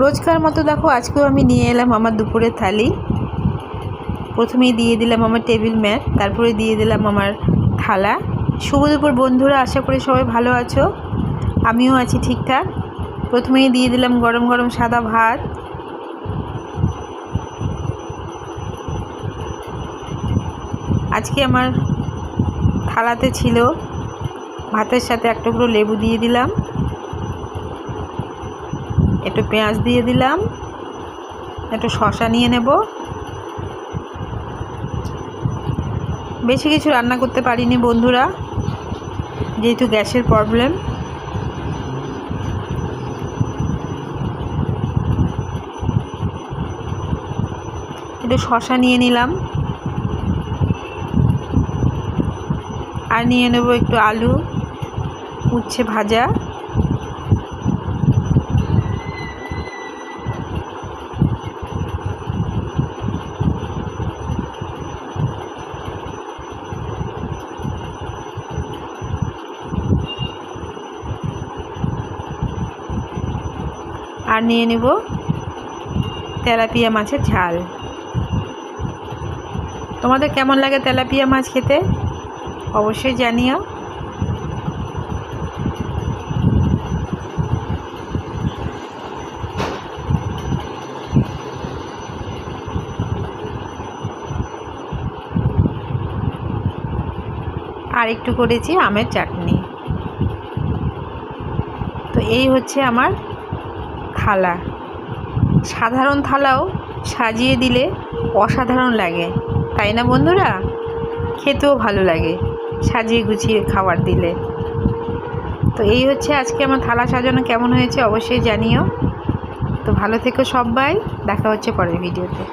রোজকার মতো দেখো আজকেও আমি নিয়ে এলাম আমার দুপুরের থালি। প্রথমেই দিয়ে দিলাম আমার টেবিল ম্যাট, তারপরে দিয়ে দিলাম আমার থালা। শুভ দুপুর বন্ধুরা, আশা করি সবাই ভালো আছো, আমিও আছি ঠিকঠাক। প্রথমেই দিয়ে দিলাম গরম গরম সাদা ভাত, আজকে আমার থালাতে ছিল। ভাতের সাথে এক টুকরো লেবু দিয়ে দিলাম, একটু পেঁয়াজ দিয়ে দিলাম, একটু শসা নিয়ে নেব। বেশি কিছু রান্না করতে পারিনি বন্ধুরা, যেহেতু গ্যাসের প্রবলেম। একটু শসা নিয়ে নিলাম, আর নিয়ে নেব একটু আলু, উচ্ছে ভাজা, আর নিয়ে নেব তেলাপিয়া মাছের ঝাল। তোমাদের কেমন লাগে তেলাপিয়া মাছ খেতে অবশ্যই জানিও। আর একটু করেছি আমের চাটনি। তো এই হচ্ছে আমার থালা। সাধারণ থালাও সাজিয়ে দিলে অসাধারণ লাগে, তাই না বন্ধুরা? খেতেও ভালো লাগে সাজিয়ে গুছিয়ে খাবার দিলে। তো এই হচ্ছে আজকে আমার থালা সাজানো কেমন হয়েছে অবশ্যই জানিও। তো ভালো থেকো সবাই, দেখা হচ্ছে পরের ভিডিওতে।